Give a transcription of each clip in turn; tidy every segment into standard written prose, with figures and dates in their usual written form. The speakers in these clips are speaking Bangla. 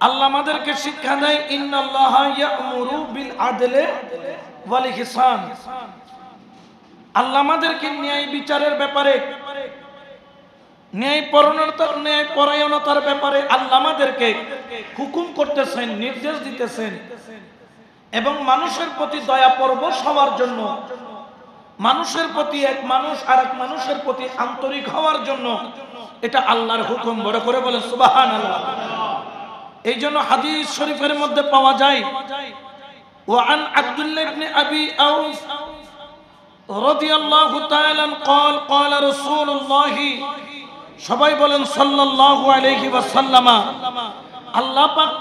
আল্লাহ আমাদেরকে শিক্ষা দেয় ইন্নাল্লাহা ইয়া'মুরু বিল আদলি ওয়াল ইহসান। আল্লাহ আমাদেরকে ন্যায় বিচারের ব্যাপারে, ন্যায় পরায়ণতার ব্যাপারে আল্লাহ আমাদেরকে হুকুম করতেছেন, নির্দেশ দিতেছেন, এবং মানুষের প্রতি দয়া পরবশ হওয়ার জন্য, মানুষের প্রতি এক মানুষ আরেক মানুষের প্রতি আন্তরিক হওয়ার জন্য এটা আল্লাহর হুকুম। বড় করে বলে সুবহানাল্লাহ। এই জন্য হাদিস শরীফের মধ্যে পাওয়া যায় ওয়ান আব্দুল্লাহ ইবনে আবি আউফ রাদিয়াল্লাহু তাআলা قال قال رسول الله, সবাই বলেন সাল্লাল্লাহু আলাইহি ওয়াসাল্লাম। আল্লাহ পাক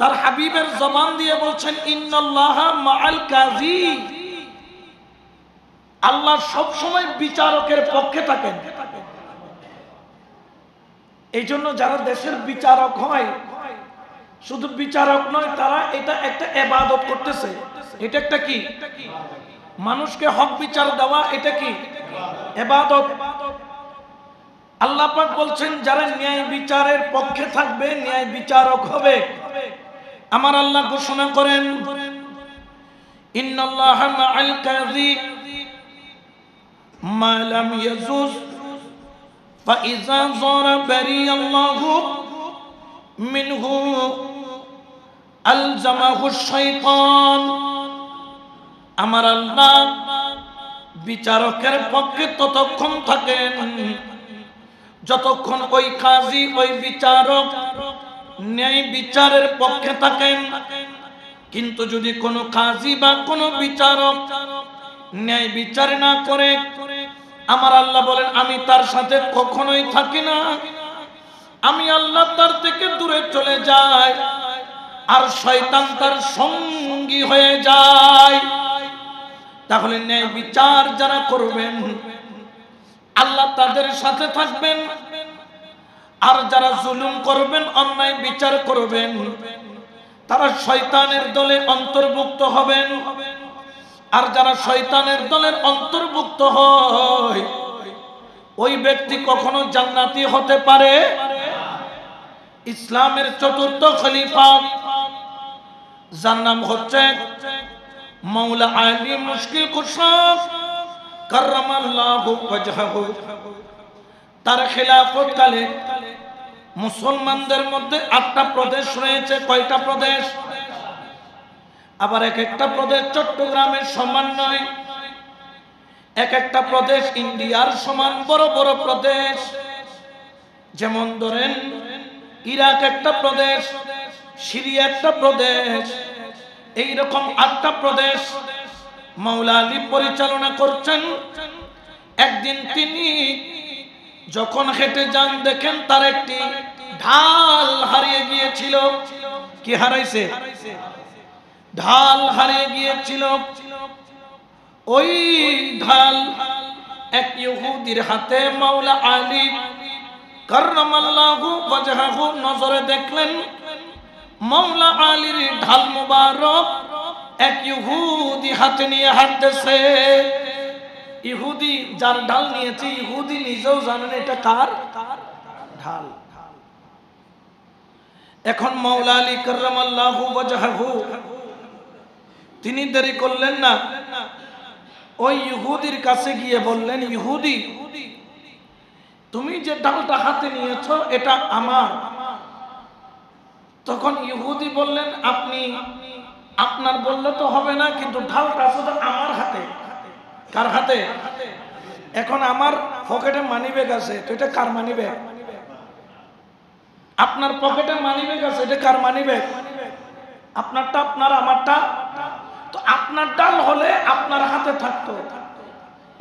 তার হাবিবের জবান দিয়ে বলছেন ইন্নাল্লাহা মাআল কাযী, আল্লাহ সব সময় বিচারকের পক্ষে থাকেন। এই জন্য যারা দেশের বিচারক হয়, শুধু বিচারক নয়, তারা এটা একটা ইবাদত করতেছে। এটা একটা কি? মানুষকে হক বিচার দেওয়া, এটা কি? ইবাদত। আল্লাহ পাক বলছেন যারা ন্যায় বিচারের পক্ষে থাকবে, ন্যায় বিচারক হবে, আমার আল্লাহ ঘোষণা করেন ইন্নাল্লাহা মাআল কাযী মা লাম ইয়াজুজ ফাইযা যারা বারিয়াল্লাহু মিনহু আলজামাহু শাইতান। আমার আল্লাহ বিচারকের পক্ষে ততক্ষণ থাকেন যতক্ষণ ওই কাজী, ওই বিচারক ন্যায় বিচারের পক্ষে থাকেন। কিন্তু যদি কোনো কাজী বা কোনো বিচারক ন্যায় বিচার না করে, আমার আল্লাহ বলেন আমি তার সাথে কখনোই থাকি না, আমি আল্লাহ তার থেকে দূরে চলে যাই, আর শয়তান তার সঙ্গী হয়ে যায়। তাহলে ন্যায় বিচার যারা করবেন আল্লাহ তাদের সাথে থাকবেন, আর যারা জুলুম করবেন, অন্যায় বিচার করবেন, তারা শয়তানের দলে অন্তর্ভুক্ত হবেন। আর যারা শয়তানের দলের অন্তর্ভুক্ত হয় ওই ব্যক্তি কখনো জান্নাতি হতে পারে। ইসলামের চতুর্থ খলিফা, যার নাম হচ্ছে মাওলা আলী মুশকিল কুশা কাররামাল্লাহু ওয়াজহাহু, তার খেলাফত কালে মুসলমানদের মধ্যে 8টা প্রদেশ রয়েছে। কয়টা প্রদেশ? আবার এক একটা প্রদেশ চট্টগ্রামের সমান নয়, এক একটা প্রদেশ ইন্ডিয়ার সমান বড় বড় প্রদেশ। যেমন ধরেন ইরাক একটা প্রদেশ, সিরিয়া একটা প্রদেশ, এইরকম 8টা প্রদেশ মাওলা আলী পরিচালনা করছেন। একদিন তিনি যখন হেঁটে যান, দেখেন তার একটি ঢাল হারিয়ে গিয়েছিল। কি হারাইছে? ঢাল হারিয়ে গিয়েছিল। ওই ঢাল এক ইহুদির হাতে মাওলা আলী কাররামাল্লাহু ওয়াজহাহু নজরে দেখলেন। মাওলা আলীর ঢাল মুবারক এক ইহুদি হাতে নিয়ে হাঁটতেছে। ইহুদি যার ঢাল নিয়েছে, ইহুদি নিজেও জানেন এটা কার ঢাল। এখন মাওলা আলী কাররামাল্লাহু ওয়াজহাহু তিনি দেরি করলেন না, ওই ইহুদির কাছে গিয়ে বললেন, ইহুদি তুমি যে ঢালটা হাতে নিয়েছো এটা আমার। তখন ইহুদি বললেন, আপনি আপনার বললে তো হবে না, কিন্তু ঢালটা শুধু আমার হাতে। কার হাতে? এখন আমার পকেটে মানিব্যাগ আছে, তো এটা কার মানিব্যাগ? আপনার পকেটে মানিব্যাগ আছে, এটা কার মানিব্যাগ? আপনারটা আপনার, আমারটা তো আপনার ডাল হলে আপনার হাতে থাকতো,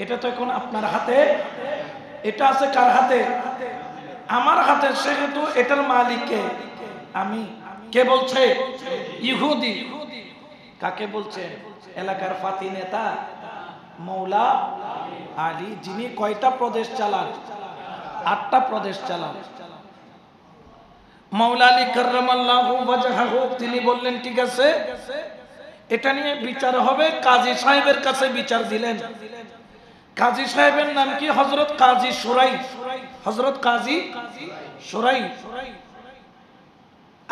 এটা তো এখন আপনার হাতে। এটা আছে কার হাতে? আমার হাতে। সেহেতু এটার মালিক কে? আমি। কে বলছে? ইহুদি। কাকে বলছে? এলাকার ফাতি নেতা মাওলা আলী, যিনি কয়টা প্রদেশ চালান? 8টা প্রদেশ চালান। মাওলা আলী কাররামাল্লাহু ওয়াজহাহু তিনি বললেন ঠিক আছে, এটা নিয়ে বিচার হবে। কাজী সাহেবের কাছে বিচার দিলেন। কাজী সাহেবের নাম কি? হযরত কাজী সুরাই। হযরত কাজী সুরাই।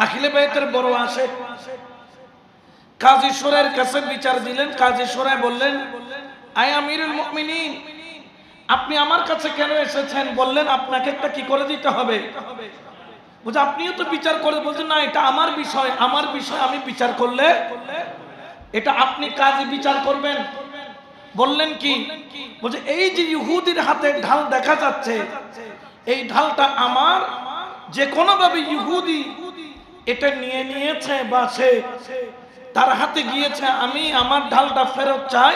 আখিলে বাইতের বড় আসে কাজী সুরাইয়ের কাছে বিচার দিলেন। কাজী সুরাই বললেন, আয় আমিরুল মুমিনিন, আপনি আমার কাছে কেন এসেছেন? বললেন, আপনাকে একটা কি করে দিতে হবে। বলছে, আপনিও তো বিচার করে। বলছেন, না, এটা আমার বিষয়, আমার বিষয় আমি বিচার করলে এটা আপনি কাজী বিচার করবেন। বললেন কি? বলছে, এই যে ইহুদির হাতে ঢাল দেখা যাচ্ছে, এই ঢালটা আমার, যে কোনো ভাবে ইহুদি এটা নিয়ে নিয়েছে বা সে তার হাতে গিয়েছে, আমি আমার ঢালটা ফেরত চাই,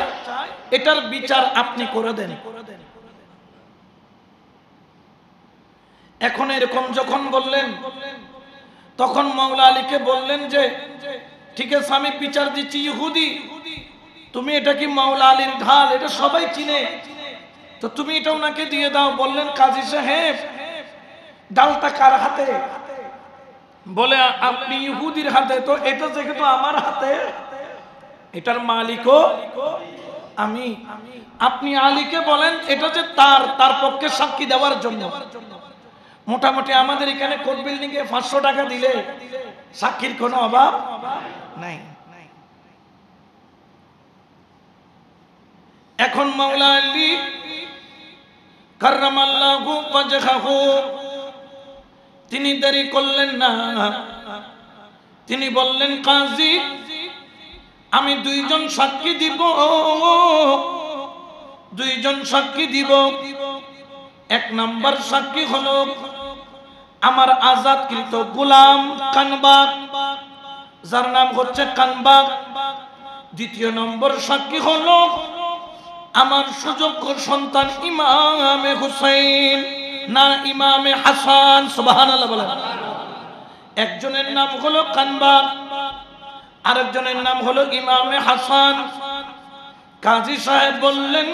এটার বিচার আপনি করে দেন। এখন এরকম যখন বললেন, তখন মাওলা আলীকে বললেন যে, ঠিক আছে, আমি বিচার দিচ্ছি। ইহুদি, তুমি এটা কি মাওলা আলীর ঢাল? এটা সবাই চিনে, তো তুমি এটা ওনাকে দিয়ে দাও। বললেন, কাজী সাহেব, ডালটা কার হাতে? বলে, আপনি ইহুদির হাতে। তো এটা যেহেতু আমার হাতে, এটার মালিকও আমি। আপনি আলীকে বলেন এটা যে তার পক্ষে সাক্ষী দেওয়ার জন্য। মোটামুটি আমাদের এখানে কোর্ট বিল্ডিং এ 500 টাকা দিলে সাক্ষীর কোনো অভাব নাই। এখন মাওলা আলী কাররামাল্লাহু ওয়াজহাহু তিনি দেরি করলেন না। তিনি বললেন, কাজী, আমি দুইজন সাক্ষী দিব, দুইজন সাক্ষী দিব। এক নাম্বার সাক্ষী হলো আমার আজাদকৃত গোলাম কানবাগ, যার নাম হচ্ছে কানবাগ। দ্বিতীয় নম্বর সাক্ষী হলো আমার সুযোগ্য সন্তান ইমামে হুসাইন, না ইমামে হাসান। সুবহানাল্লাহ বলেন। একজনের নাম হলো কানবাগ, আরেকজনের নাম হলো ইমামে হাসান। কাজী সাহেব বললেন,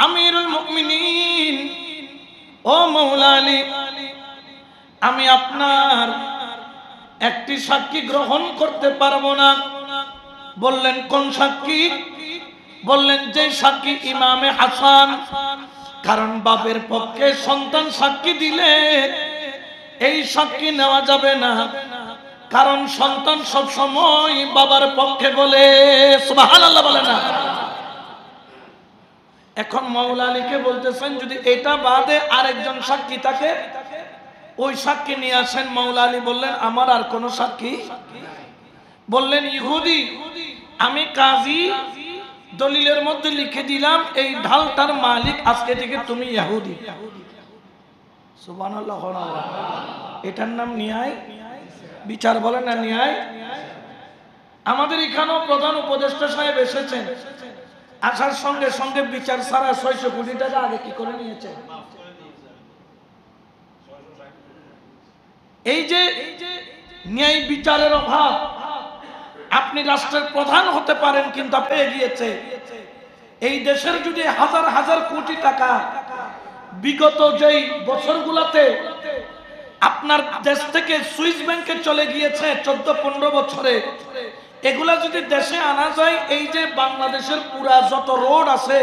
আমিরুল মুমিনিন, ও মাওলা আলী, আমি আপনার একটি সাক্ষী গ্রহণ করতে পারবো না। বললেন, কোন সাক্ষী? বললেন, যে সাক্ষী ইমামে হাসান। কারণ বাপের পক্ষে সন্তান সাক্ষী দিলে এই সাক্ষী নেওয়া যাবে না, কারণ সন্তান সব সময় বাবার পক্ষে বলে। সুবহানাল্লাহ বলে না। এখন মাওলা আলীকে বলতেছেন, যদি এটা বাদে আরেকজন সাক্ষী থাকে, ওই সাক্ষী নিয়ে আসেন। মাওলা আলী বললেন, আমার আর কোন সাক্ষী? বললেন, ইহুদি, আমি কাজী দলিলের মধ্যে লিখে দিলাম এই ঢালটার মালিক আজকে থেকে তুমি ইহুদি। সুবহানাল্লাহ। এটার নাম ন্যায় বিচার, বলে না ন্যায়। আমাদের এখানেও প্রধান উপদেষ্টা সাহেব এসেছেন, আসার সঙ্গে সঙ্গে বিচার ছাড়া 600 কোটি টাকা আগে কি করে নিয়েছে। এই যে ন্যায় বিচারের অভাব, আপনি রাষ্ট্রের প্রধান হতে পারেন কিন্তু পেয়ে গিয়েছে। এই দেশের যদি হাজার হাজার কোটি টাকা বিগত যেই বছরগুলোতে আপনার দেশ থেকে সুইস ব্যাংকে চলে গিয়েছে 14-15 বছরে, এগুলা যদি দেশে আনা যায়, এই যে বাংলাদেশের পুরা যত রোড আছে,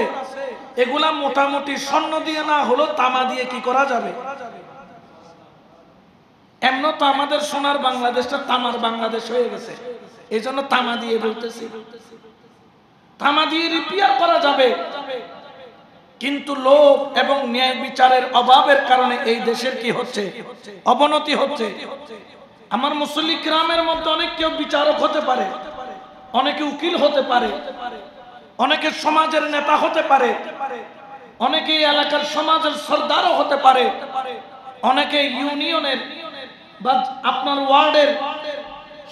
এগুলা মোটামুটি স্বর্ণ দিয়ে না হলো তামা দিয়ে কি করা যাবে। এমন তো আমাদের সোনার বাংলাদেশটা তামার বাংলাদেশ হয়ে গেছে, এই জন্য তামা দিয়ে বলতেছি, তামা দিয়ে রিপেয়ার করা যাবে। কিন্তু লোভ এবং ন্যায় বিচারের অভাবের কারণে এই দেশের কি হচ্ছে, অবনতি হচ্ছে। আমার মুসল্লি কিরামের মধ্যে অনেক কেউ বিচারক হতে পারে, অনেকে উকিল হতে পারে, অনেকে সমাজের নেতা হতে পারে, অনেকে এলাকার সমাজের সরদারও হতে পারে, অনেকে ইউনিয়নের বা আপনার ওয়ার্ডের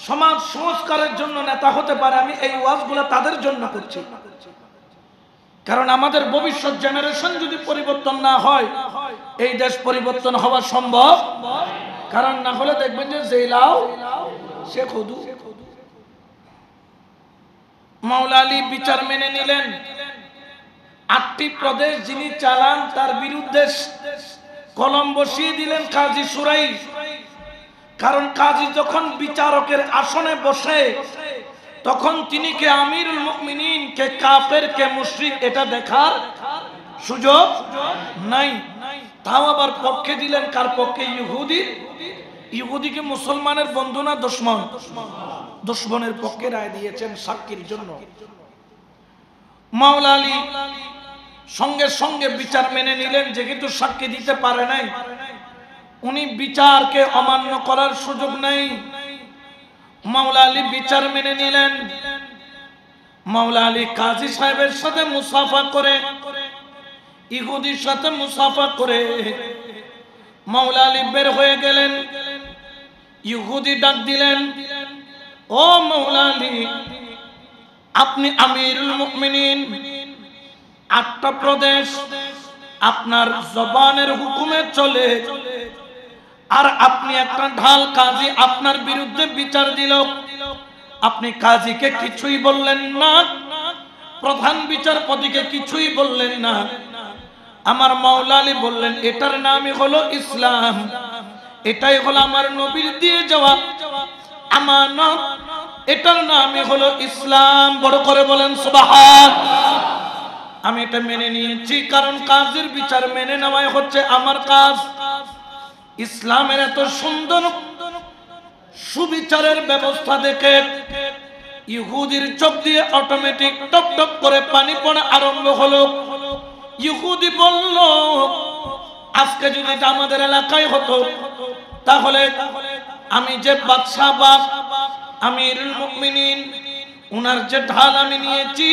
সমাজ সংস্কারের জন্য নেতা হতে পারে। আমি এই ওয়াজগুলো তাদের জন্য করছি, কারণ আমাদের ভবিষ্যৎ জেনারেশন যদি পরিবর্তন না হয়, এই দেশ পরিবর্তন হওয়া সম্ভব। কারণ না হলে দেখবেন যে জেলাও সে খুদু। মাওলা আলী বিচার মেনে নিলেন। 8টি প্রদেশ যিনি চালান তার বিরুদ্ধে কলম বসিয়ে দিলেন কাজী সুরাই। কারণ কাজী যখন বিচারকের আসনে বসে, তখন তিনি কে আমিরুল মুমিনিন, কে কাফের, কে মুশরিক এটা দেখার সুযোগ নাই। তাও আবার পক্ষে দিলেন কার পক্ষে? ইহুদির। ইহুদিকে মুসলমানের বন্ধু না দুশমন? দুশমনের পক্ষে রায় দিয়েছেন সাক্ষীর জন্য। মাওলা আলী সঙ্গে সঙ্গে বিচার মেনে নিলেন, যেহেতু সাক্ষী দিতে পারে নাই, উনি বিচারকে অমান্য করার সুযোগ নেই। মাওলা আলী বিচার মেনে নিলেন। মাওলা আলী কাজী সাহেবের সাথে মুসাফা করে, ইহুদির সাথে মুসাফা করে মাওলা আলী বের হয়ে গেলেন। ইহুদি ডাক দিলেন, ও মাওলা আলী, আপনি আমিরুল মুমিনিন, 8টা প্রদেশ আপনার জবানের হুকুমে চলে, আর আপনি একটা ঢাল কাজী আপনার বিরুদ্ধে বিচার দিল, আপনি কাজীকে কিছুই বললেন না, প্রধান বিচারপতিকে কিছুই বললেন না। আমার মাওলা আলী বললেন, এটার নামই হলো ইসলাম, এটাই হলো আমার নবীর দিয়ে যাওয়া আমানত, এটার নামই হলো ইসলাম। বড় করে বলেন সুবহানাল্লাহ। আমি এটা মেনে নিয়েছি, কারণ কাজীর বিচার মেনে নেওয়াই হচ্ছে আমার কাজ। ইসলামের এত সুন্দর সুবিচারের ব্যবস্থা দেখে ইহুদির চোখ দিয়ে অটোমেটিক টপ টপ করে পানি পড়া আরম্ভ হলো। ইহুদি বলল, আজকে যদি এটা আমাদের এলাকায় হতো, তাহলে আমি যে বাদশা বা আমিরুল মুমিনিন, উনার যে ঢাল আমি নিয়েছি,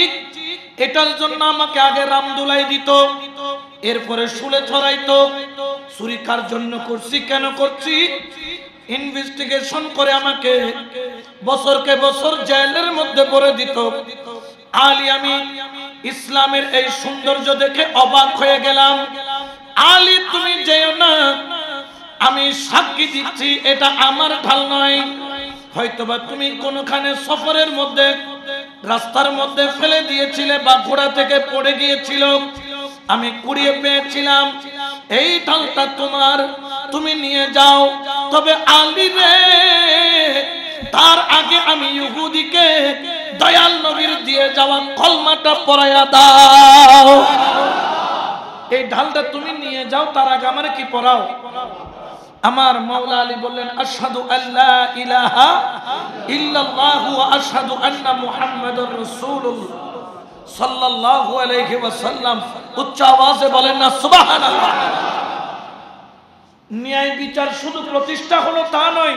এটার জন্য আমাকে আগে রামদুলাই দিত, এরপরে শুলে ছড়াইতো। চুরি কার জন্য করছি, কেন করছি, ইনভেস্টিগেশন করে আমাকে বছরকে বছর জেলের মধ্যে ভরে দিত। আলী, আমি ইসলামের এই সৌন্দর্য দেখে অবাক হয়ে গেলাম। আলী, তুমি যেও না, আমি সাক্ষী দিচ্ছি এটা আমার ঢাল নয়, হয়তোবা তুমি কোনখানে সফরের মধ্যে রাস্তার মধ্যে ফেলে দিয়েছিলে বা ঘোড়া থেকে পড়ে গিয়েছিল, আমি কুড়িয়ে পেয়েছিলাম, এই ঢালটা তোমার, তুমি নিয়ে যাও। তবে আলী রে, তার আগে আমি ইহুদিকে দয়াল নবীর দিয়ে যাওয়া কলমাটা পড়াইয়া দাও। এই ঢালটা তুমি নিয়ে যাও, তার আগে আমার কি পড়াও। আমার মাওলা আলী বললেন, আশহাদু আল্লা ইলাহা ইল্লাল্লাহু ওয়া আশহাদু আন্না মুহাম্মাদুর রাসূলুল্লাহ সাল্লাল্লাহু আলাইহি ওয়াসাল্লাম। উচ্চ আওয়াজে বলেন না সুবহানাল্লাহ। ন্যায় বিচার শুধু প্রতিষ্ঠা হলো তা নয়,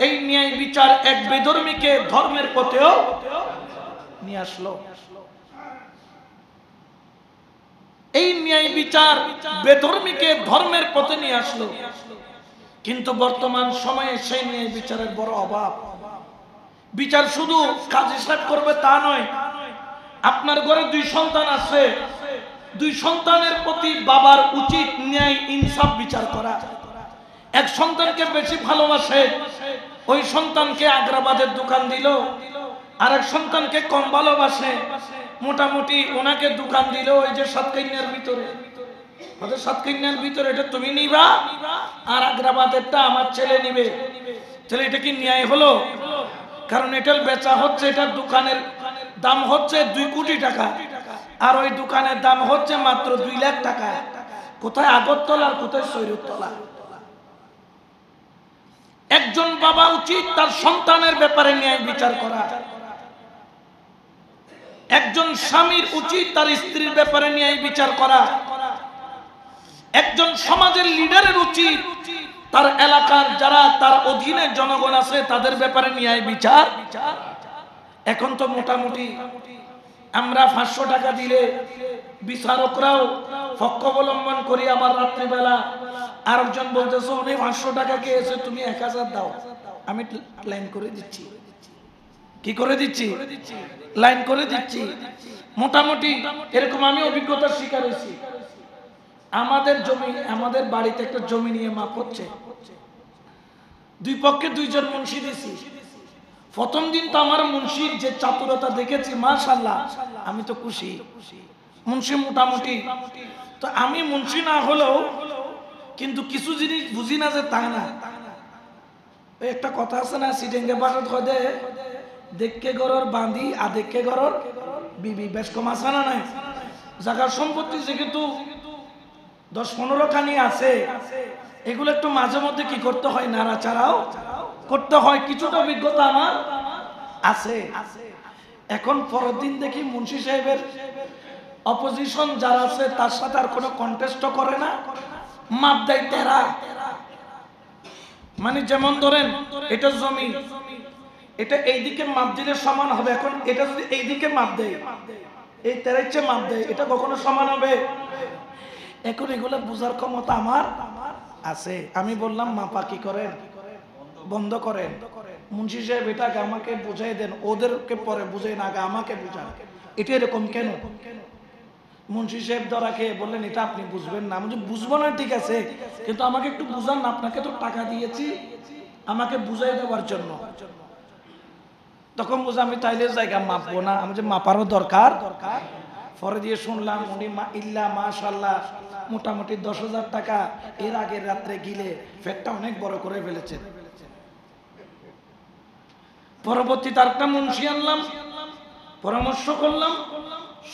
এই ন্যায় বিচার এক বেধর্মীকে ধর্মের পথেও নিয়ে আসলো। এই ন্যায় বিচার বেধর্মীকে ধর্মের পথে নিয়ে আসলো। কিন্তু বর্তমান সময়ে সেই ন্যায় বিচারের বড় অভাব। বিচার শুধু কাজী সাহেব করবে তা নয়, আপনার ঘরে 2 সন্তান আছে, 2 সন্তানের প্রতি বাবার উচিত ন্যায় ইনসাফ বিচার করা। এক সন্তানকে বেশি ভালোবাসে, ওই সন্তানকে আগ্রাবাদের দোকান দিল, আর এক সন্তানকে কম ভালোবাসে, মোটামুটি ওনাকে দোকান দিল ওই যে সাতকাইনার ভিতরে, সাতকাইনার ভিতরে এটা তুমি নিবা, আর আগ্রাবাদেরটা আমার ছেলে নিবে। তাহলে এটা কি ন্যায় হলো? কারণ এটার বেচা হচ্ছে, এটার দোকানের দাম হচ্ছে 2 কোটি টাকা, আর ওই দোকানের দাম হচ্ছে মাত্র 2 লাখ টাকা। কোথায় আগরতলা আর কোথায় সৈরতলা? একজন বাবা উচিত তার সন্তানের ব্যাপারে ন্যায় বিচার করা। একজন স্বামীর উচিত তার স্ত্রীর ব্যাপারে ন্যায় বিচার করা। একজন সমাজের লিডারের উচিত তার এলাকার যারা তার অধীনে জনগণ আছে তাদের ব্যাপারে ন্যায় বিচার। এখন তো মোটামুটি আমরা 500 টাকা দিলে বিচারকরাও পক্ষ অবলম্বন করি। আবার রাত্রিবেলা আরেকজন বলতেছে উনি 500 টাকা খেয়েছে, তুমি 1000 দাও, আমি লাইন করে দিচ্ছি। কি করে দিচ্ছি? লাইন করে দিচ্ছি। মোটামুটি এরকম আমি অভিজ্ঞতার শিকার হয়েছি। আমাদের জমি, আমাদের বাড়িতে একটা জমি নিয়ে মাপ হচ্ছে, 2 পক্ষে 2 জন মুন্সি দিছি। প্রথম দিন তো আমার মুন্সির যে চাতুরতা দেখেছি, মাশাআল্লাহ, আমি তো খুশি। মুন্সি মোটামুটি, তো আমি মুন্সি না হলেও কিন্তু কিছু জিনিস বুঝি না যে তা না। ওই একটা কথা আছে না, সিডেঙ্গে বাসত হদে দেখকে গরর বাঁধি আর দেখকে গরর বিবি, বেশ কম আসা না নাই। জায়গার সম্পত্তি যেহেতু 10-15 খানি আছে, এগুলো একটু মাঝে মধ্যে কি করতে হয়, নাড়াচাড়াও করতে হয়। কিছুটা অভিজ্ঞতা আমার আছে। এখন পরের দিন দেখি মুন্সি সাহেবের অপোজিশন যারা আছে তার সাথে আর কোনো কন্টেস্ট করে না, মাপ দেয় তেরা। মানে যেমন ধরেন এটা জমি, এটা এইদিকে মাপ দিলে সমান হবে, এখন এটা যদি এইদিকে মাপ দেয়, এই তেরার চেয়ে মাপ দেয়, এটা কখনো সমান হবে? এখন এগুলো বুঝার ক্ষমতা আমার আছে। আমি বললাম মাপা কি করেন, বন্ধ করেন। মুন্সি সাহেব এটাকে আমাকে বুঝাই দেন, ওদেরকে পরে বুঝাই না, আগে আমাকে বুঝান এটা এরকম কেন। মুন্সি সাহেব ধরা খেয়ে বললেন এটা আপনি বুঝবেন না। আমি বুঝবো না, ঠিক আছে, কিন্তু আমাকে একটু বুঝান না, আপনাকে তো টাকা দিয়েছি আমাকে বুঝাই দেওয়ার জন্য। তখন বুঝা আমি তাইলে জায়গা মাপবো না, আমি যে মাপারও দরকার। পরে দিয়ে শুনলাম উনি ইল্লা মাশাআল্লাহ মোটামুটি 10,000 টাকা এর আগের রাত্রে গিলে ফেটটা অনেক বড় করে ফেলেছেন। পরবর্তীতে আরেকটা মুন্সি আনলাম, পরামর্শ করলাম,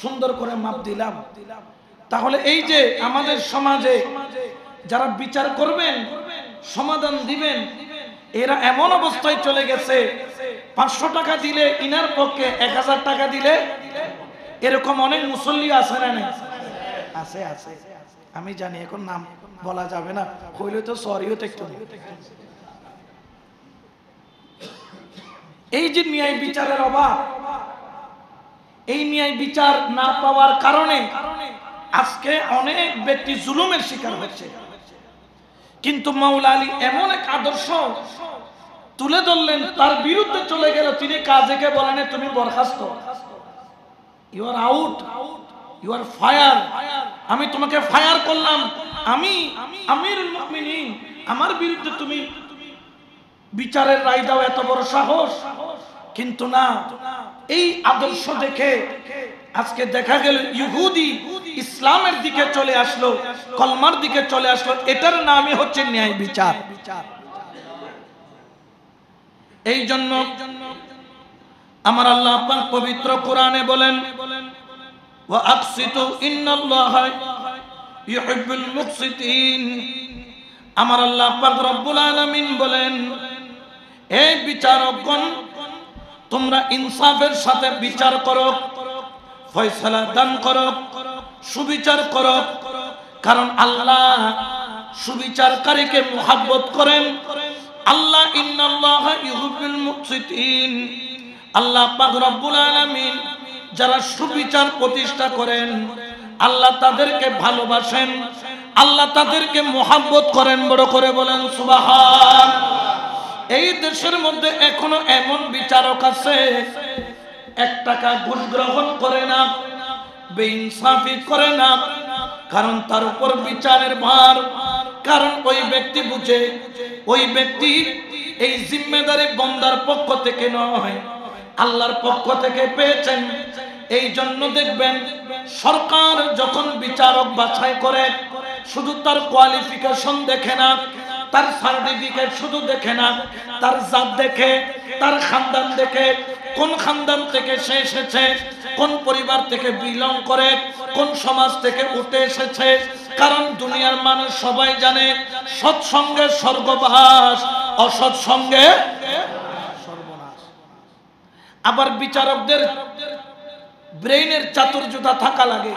সুন্দর করে মাপ দিলাম। তাহলে এই যে আমাদের সমাজে যারা বিচার করবেন, সমাধান দিবেন, এরা এমন অবস্থায় চলে গেছে 500 টাকা দিলে ইনার পক্ষে 1000 টাকা দিলে এরকম অনেক মুসল্লি আছে না? আছে আছে, আমি জানি, এখন নাম বলা যাবে না, হইলে তো সরিও তো একটু। এই যে ন্যায় বিচারের অভাব, এই ন্যায় বিচার না পাওয়ার কারণে আজকে অনেক ব্যক্তি জুলুমের শিকার হচ্ছে। কিন্তু মাওলা আলী এমন এক আদর্শ তুলে ধরলেন, তার বিরুদ্ধে চলে গেল, তিনি কাজীকে বলেন তুমি বরখাস্ত, you are out, you are fire, আমি তোমাকে ফায়ার করলাম, আমি আমিরুল মুমিনিন, আমার বিরুদ্ধে তুমি বিচারের রায় দাও, এত বড় সাহস। কিন্তু না, এই আদর্শ দেখে আজকে দেখা গেল ইহুদি ইসলামের দিকে চলে আসলো, কলমার দিকে চলে আসলো, এটার নামই হচ্ছে ন্যায় বিচার। এই জন্য আমার আল্লাহ পাক পবিত্র কোরআনে বলেন ওয়া আকসিতু ইন্নাল্লাহা ইউহিব্বুল মুকসিতিন। আমার আল্লাহ পাক রব্বুল আলামিন বলেন, হে বিচারকগণ, তোমরা ইনসাফের সাথে বিচার করো, ফয়সালা দান করো, সুবিচার করো, কারণ আল্লাহ সুবিচারকারীকে মুহাব্বত করেন। আল্লাহ ইন্নাল্লাহা ইউহিব্বুল মুকসিতিন, আল্লাহ পাক রব্বুল আলামিন যারা সুবিচার প্রতিষ্ঠা করেন আল্লাহ তাদেরকে ভালোবাসেন, আল্লাহ তাদেরকে মুহাব্বত করেন। বড় করে বলেন সুবহান। এই দেশের মধ্যে এখনো এমন বিচারক আছে 1 টাকা ঘুষ গ্রহণ করে না, বেইনসাফি করে না, কারণ তার উপর বিচারের ভার। কারণ ওই ব্যক্তি বুঝে ওই ব্যক্তি এই জিম্মেদারি বান্দার পক্ষ থেকে নয়, আল্লাহর পক্ষ থেকে পেয়েছেন। এই জন্য দেখবেন সরকার যখন বিচারক বাছাই করে শুধু তার কোয়ালিফিকেশন দেখে না, তার সার্টিফিকেট শুধু দেখে না, তার জাত দেখে, তার খানদান দেখে, কোন খানদান থেকে সে এসেছে, কোন পরিবার থেকে বিলং করে, কোন সমাজ থেকে উঠে এসেছে। কারণ দুনিয়ার মানুষ সবাই জানে সৎসঙ্গে স্বর্গবাস, অসৎ সঙ্গে সর্বনাশ। আবার বিচারকদের ব্রেইনের চাতুর্যতা থাকা লাগে।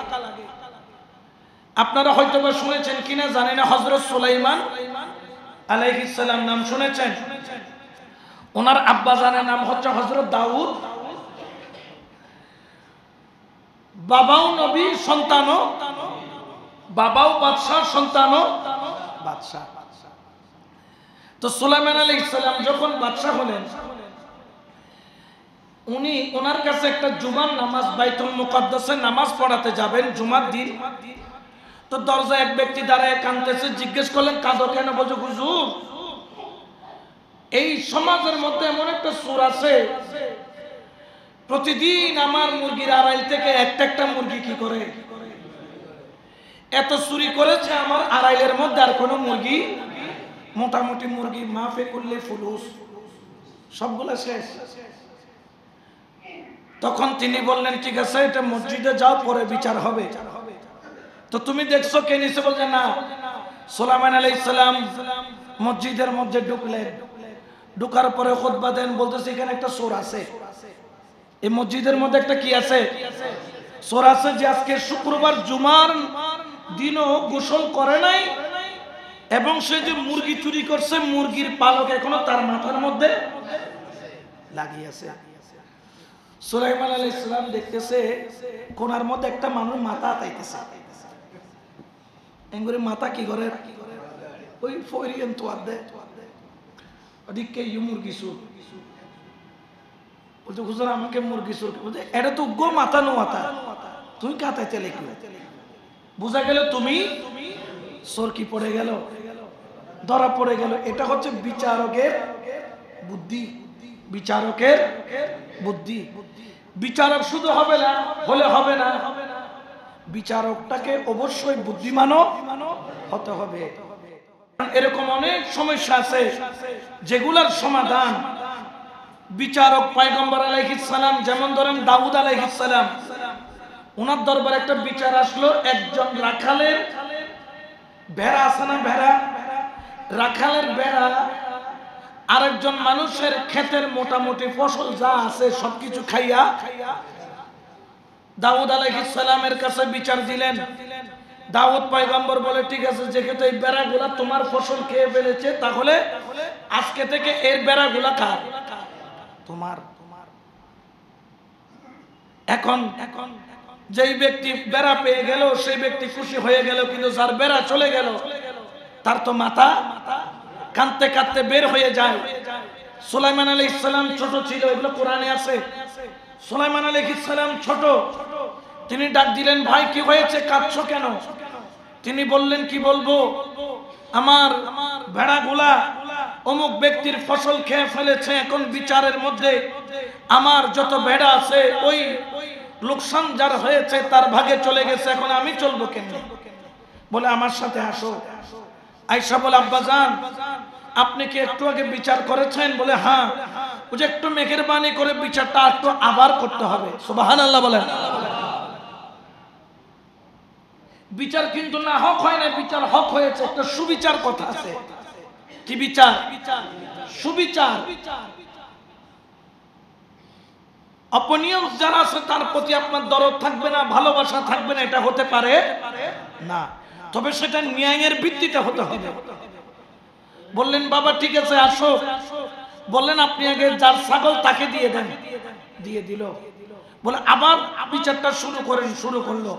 আপনারা হয়তো বা শুনেছেন কিনা জানি না, হযরত সুলাইমান আলাইহিস সালাম নাম শুনেছেন? ওনার আব্বা জানের নাম হচ্ছে হযরত দাউদ, বাবাও নবী সন্তানও, বাবাও বাদশাহ সন্তানও বাদশাহ। তো সুলাইমান আলাইহিস সালাম যখন বাদশাহ হলেন, উনি ওনার কাছে একটা জুমার নামাজ, বাইতুল মুকাদ্দাসে নামাজ পড়াতে যাবেন জুমার দিন। তো দরজায় এক ব্যক্তি দাঁড়ায় কাঁদতেছে, জিজ্ঞেস করলেন কাঁদো কেন? বলছে হুজুর, এই সমাজের মধ্যে এমন একটা চোর আছে, প্রতিদিন আমার মুরগির আড়াইল থেকে একটা মুরগি কি করে, এত চুরি করেছে আমার আড়াইলের মধ্যে আর কোনো মুরগি, মোটামুটি মুরগি মাফে করলে ফুলুস সবগুলো শেষ। তখন তিনি বললেন ঠিক আছে, এটা মসজিদে যাও, পরে বিচার হবে। তো তুমি দেখছো কে নিছে? বলছে না, সুলাইমান আলাইহিস সালাম মসজিদের মধ্যে ঢুকলেন, ঢুকার পরে খুতবা দেন, বলতেছে এখানে একটা চোর আছে, এই মসজিদের মধ্যে একটা কি আছে? চোর আছে, যে আজকে শুক্রবার জুমার দিনও গোসল করে নাই, এবং সে যে মুরগি চুরি করছে, মুরগির পালক এখনো তার মাথার মধ্যে লাগিয়ে আছে। সুলাইমান আলাইহিস সালাম দেখতেছে কোনার মধ্যে একটা মানুষ মাথা আতাইতেছে, এঙ্গুরে মাথা কি করে ওই ফরিয়ান তো আদে ওদিকে মুরগি চুর। বলতে হুজুর আমাকে মুরগি চুর, বলতে এটা তো গো মাথা নো মাথা, তুই কাতাইতে লেখি। বুঝা গেল তুমি চোর কি পড়ে গেল, ধরা পড়ে গেল। এটা হচ্ছে বিচারকের বুদ্ধি, বিচারকের বুদ্ধি। বিচারক শুধু হবে না, হলে হবে না, বিচারকটাকে অবশ্যই বুদ্ধিমানও হতে হবে। এরকম অনেক সমস্যা আছে যেগুলার সমাধান বিচারক পয়গম্বর আলাইহিস সালাম, যেমন ধরেন দাউদ আলাইহিস সালাম, ওনার দরবারে একটা বিচার আসলো, একজন রাখালের ভেড়া আছে না, ভেড়া, রাখালের ভেড়া আরেকজন মানুষের ক্ষেতের মোটামুটি ফসল যা আছে সবকিছু খাইয়া দাউদ আলাইহিস সালামের কাছে বিচার দিলেন। দাউদ পয়গম্বর বলে, ঠিক আছে, যেহেতু এই বেড়াগুলা তোমার ফসল খেয়ে ফেলেছে, তাহলে আজকে থেকে এর বেড়াগুলা কার? তোমার। এখন যেই ব্যক্তি বেড়া পেয়ে গেল সেই ব্যক্তি খুশি হয়ে গেল, কিন্তু যার বেড়া চলে গেল তার তো মাথা কাঁদতে কাঁদতে বের হয়ে যায়। সুলাইমান আলাইহিস সালাম ছোট ছিল, এগুলো কোরআনে আছে। সুলাইমান আলাইহিস সালাম ছোট, তিনি ডাক দিলেন, ভাই কি হয়েছে, কাঁদছো কেন? তিনি বললেন, কি বলবো, আমার ভেড়াগুলা অমুক ব্যক্তির ফসল খেয়ে ফেলেছে, এখন বিচারের মধ্যে আমার যত ভেড়া আছে ওই লোকসান যার হয়েছে তার ভাগে চলে গেছে, এখন আমি চলবো কেন? বলে আমার সাথে আসো। আয়েশা বলে, আব্বাজান আপনি কি একটু আগে বিচার করেছেন? বলে হ্যাঁ। বুঝে একটু মেহেরবানি করে বিচারটা একটু আবার করতে হবে। সুবহানাল্লাহ বলেন। বিচার কিন্তু না হক হয় না, বিচার হক হয়েছে, একটা সুবিচার কথা আছে। কি বিচার? সুবিচার। অপনিয়ম যারা আছে তার প্রতি আপনার দরদ থাকবে না, ভালোবাসা থাকবে না, এটা হতে পারে না। তবে সেটা ন্যায়ের ভিত্তিতে হতে হবে। বললেন, বাবা ঠিক আছে আসো। বললেন, আপনি আগে যার ছাগল তাকে দিয়ে দেন। দিয়ে দিল। বলে আবার বিচারটা শুরু করেন। শুরু করলো।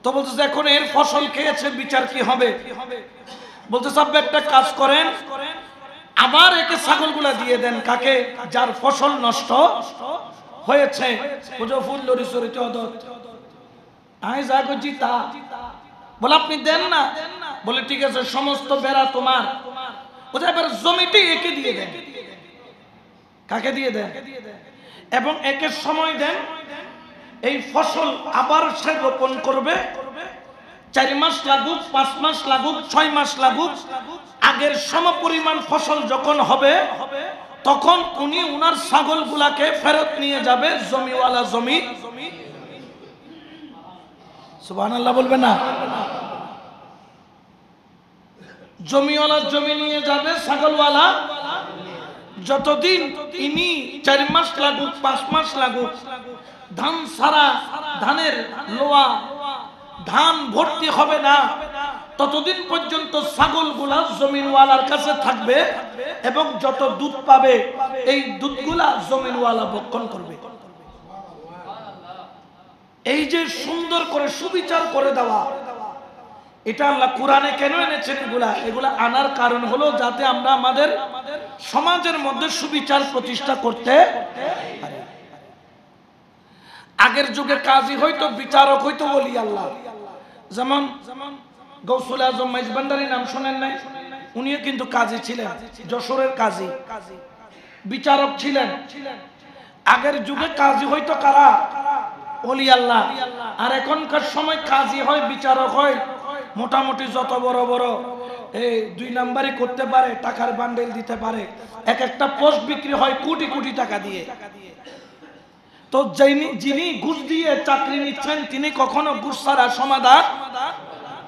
তো বলছে, এখন এর ফসল খেয়েছে, বিচার কি হবে? বলতে সব একটা কাজ করেন, আবার একে ছাগলগুলা দিয়ে দেন। কাকে? যার ফসল নষ্ট হয়েছে। বলে আপনি দেন না। বলে ঠিক আছে, সমস্ত বেড়া তোমার। এবার জমিটি একে দিয়ে দেন। কাকে দিয়ে দেন? এবং একে সময় দেন, এই ফসল আবার সে রোপণ করবে। 4 মাস লাগুক, 5 মাস লাগুক, 6 মাস লাগুক, আগের সমপরিমাণ ফসল যখন হবে তখন উনি উনার ছাগলগুলাকে ফেরত নিয়ে যাবে জমিওয়ালা জমি। সুবহানাল্লাহ বলবে না? জমিওয়ালা জমি নিয়ে যাবে, ছাগলওয়ালা যতদিন ইনি 4 মাস লাগুক, 5 মাস লাগুক, ধান সারা, ধানের লোয়া, ধান ভর্তি হবে না, ততদিন পর্যন্ত ছাগলগুলা জমিনওয়ালার কাছে থাকবে এবং যত দুধ পাবে এই দুধগুলা জমিনওয়ালা ভক্ষণ করবে। এই যে সুন্দর করে সুবিচার করে দেওয়া, এটা আল্লাহ কোরআনে কেন এনেছেন? এগুলা আনার কারণ হলো যাতে আমরা আমাদের সমাজের মধ্যে সুবিচার প্রতিষ্ঠা করতে পারি। আগের যুগে কাজী হইতো, বিচারক হইতো ওলি আল্লাহ। যেমন গৌসুল আজম মাইজভান্ডারী নাম শোনেন নাই? উনিও কিন্তু কাজী ছিলেন, যশোরের কাজী, বিচারক ছিলেন। আগের যুগে কাজী হইতো কারা? ওলি আল্লাহ। আর এখনকার সময় কাজী হয়, বিচারক হয় মোটামুটি যত বড় বড় এই 2 নাম্বারই করতে পারে, টাকার বান্ডেল দিতে পারে, এক একটা পোস্ট বিক্রি হয় কোটি কোটি টাকা দিয়ে। তো যিনি ঘুষ দিয়ে চাকরি নিচ্ছেন তিনি কখনো ঘুষ ছাড়া সমাধান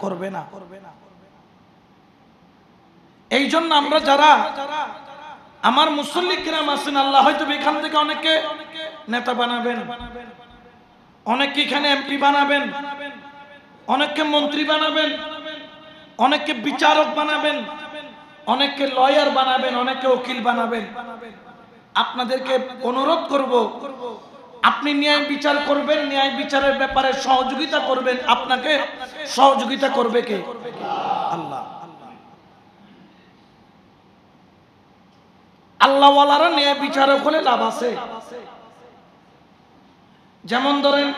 করবে না। এই জন্য আমরা যারা আমার মুসল্লি কিরাম আছেন, আল্লাহ হয়তো এখান থেকে অনেকে নেতা বানাবেন, অনেকে এখানে এমপি বানাবেন, অনেককে মন্ত্রী বানাবেন, অনেককে বিচারক বানাবেন, অনেককে লয়ার বানাবেন, অনেকে উকিল বানাবেন। আপনাদেরকে অনুরোধ করব, আপনি ন্যায় বিচার করবেন, ন্যায় বিচারের ব্যাপারে সহযোগিতা করবেন। আপনাকে সহযোগিতা করবে কে? আল্লাহ। আল্লাহওয়ালারা ন্যায় বিচারক হলে লাভ আছে। যেমন ধরেন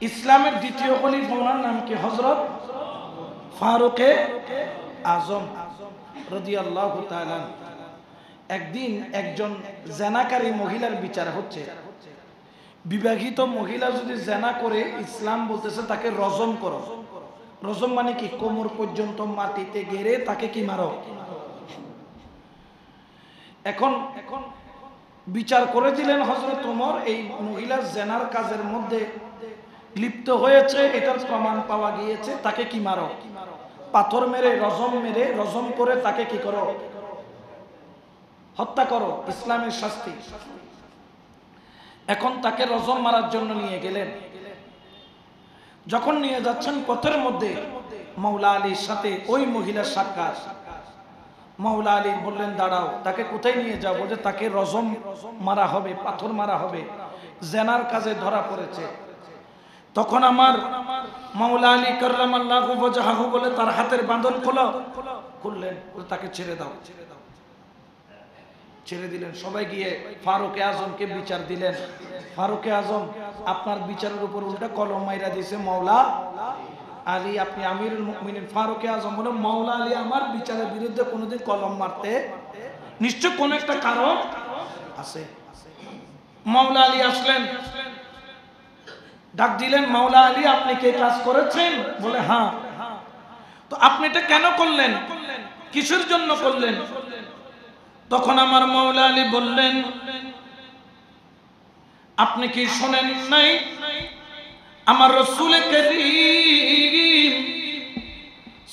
ইসলামের দ্বিতীয় খলিফা, ওনার নাম কি? হযরত ফারুকে আজম রাদিয়াল্লাহু তাআলা। একদিন একজন জেনাকারী মহিলার বিচার হচ্ছে। বিবাহিত মহিলা যদি জেনা করে, ইসলাম বলতেছে তাকে রজম করো। রজম মানে কি? কোমর পর্যন্ত মাটিতে গেড়ে তাকে কি মারো। এখন বিচার করে দিলেন হযরত ওমর, এই মহিলা জেনার কাজের মধ্যে লিপ্ত হয়েছে, এটার প্রমাণ পাওয়া গিয়েছে, তাকে কি মারো, পাথর মেরে রজম করে তাকে কি করো, হত্যা করো, ইসলামের শাস্তি। এখন তাকে রজম মারার জন্য নিয়ে গেলেন। যখন নিয়ে যাচ্ছেন, পথের মধ্যে মাওলা আলীর সাথে ওই মহিলার সাক্ষাৎ। মাওলা আলী বললেন, দাঁড়াও, তাকে কোথায় নিয়ে যাবো? যে তাকে রজম মারা হবে, পাথর মারা হবে, জেনার কাজে ধরা পড়েছে। তখন আমার মাওলা আলী কাররামাল্লাহু ওয়াজহাহু বলে তার হাতের বাঁধন খুললেন, তাকে ছেড়ে দাও। ছেড়ে দিলেন। সবাই গিয়ে ফারুকে আজমকে বিচার দিলেন। ফারুকে আজম, আপনার বিচারের উপর উল্টা কলম মাইরা দিয়েছে মাওলা আলী, আপনি আমিরুল মুমিনিন। ফারুকে আজম বলে, মাওলা আলী আমার বিচারের বিরুদ্ধে কোনোদিন কলম মারতে, নিশ্চয় কোন একটা কারণ আছে। মাওলা আলী আসলেন, ডাক দিলেন, মাওলা আলী আপনি কি কাজ করেছেন? বলে হ্যাঁ। তো আপনি এটা কেন করলেন? কিসের জন্য করলেন? তখন আমার মাওলা আলী বললেন, আপনি কি শোনেন নাই আমার রাসূল কারীম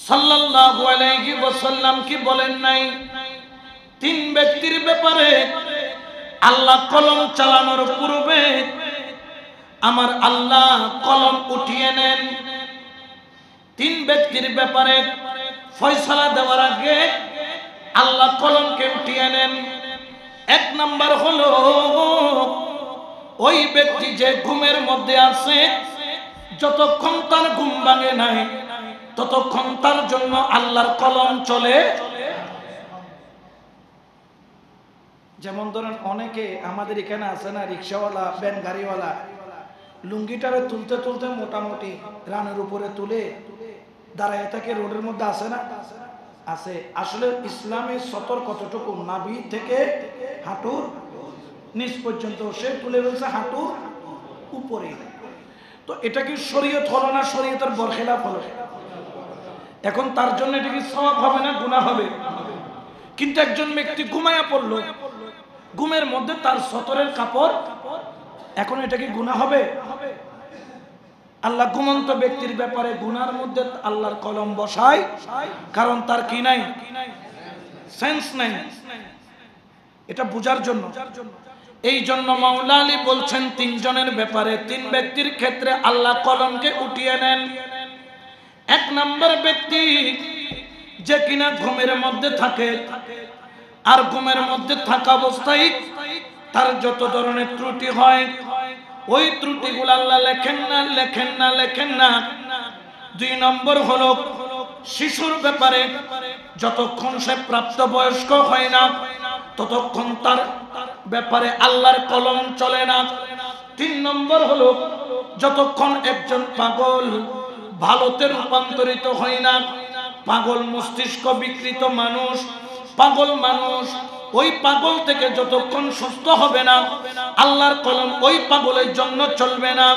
সাল্লাল্লাহু আলাইহি ওয়াসাল্লাম কি বলেন নাই? তিন ব্যক্তির ব্যাপারে আল্লাহ কলম চালানোর পূর্বে আমার আল্লাহ কলম উঠিয়ে নেন। তিন ব্যক্তির ব্যাপারে ফয়সালা দেওয়ার আগে আল্লাহ কলমকে উঠিয়ে নেন। এক নাম্বার হলো ওই ব্যক্তি যে ঘুমের মধ্যে আছে, যতক্ষণ তার ঘুম ভাঙে নাই ততক্ষণ তার জন্য আল্লাহর কলম চলে। যেমন ধরেন অনেকে আমাদের এখানে আছে না, রিক্সাওয়ালা, ভ্যান গাড়িওয়ালা, লুঙ্গিটারে তুলতে তুলতে মোটামুটি রানের উপরে তুলে দাঁড়ায় থাকে, রোডের মধ্যে আছে না? আছে। আসলে ইসলামের সতর কতটুকু? নাভি থেকে হাঁটুর নিচ পর্যন্ত, সে তুলে ফেলছে হাঁটুর উপরে। তো এটা কি শরীয়ত হলো না শরীয়তের বরখেলাপ হলো? এখন তার জন্য এটা কি সওয়াব হবে না গুনাহ হবে? কিন্তু একজন ব্যক্তি ঘুমায়া পড়লো, ঘুমের মধ্যে তার সতরের কাপড়, এখন এটা কি গুনাহ হবে? আল্লাহ ঘুমন্ত ব্যক্তির ব্যাপারে গুনার মধ্যে আল্লাহর কলম বসায়, কারণ তার কি নাই? সেন্স নাই। এটা বোঝার জন্য। এই জন্য মাওলা আলী বলছেন তিনজনের ব্যাপারে, তিন ব্যক্তির ক্ষেত্রে আল্লাহ কলমকে উঠিয়ে নেন। এক নম্বর ব্যক্তি যে কিনা ঘুমের মধ্যে থাকে, আর ঘুমের মধ্যে থাকা অবস্থায় তার যত ধরনের ত্রুটি হয়, ওই ত্রুটিগুলো আল্লাহ লেখেন না। দুই নম্বর হলো শিশুর ব্যাপারে, যতক্ষণ সে প্রাপ্তবয়স্ক হয় না ততক্ষণ তার ব্যাপারে আল্লাহর কলম চলে না। তিন নম্বর হলো যতক্ষণ একজন পাগল ভালোতে রূপান্তরিত হয় না, পাগল মস্তিষ্ক বিকৃত মানুষ, পাগল মানুষ, ওই পাগল থেকে যতক্ষণ সুস্থ হবে না আল্লাহর কলম ওই পাগলের জন্য চলবে না।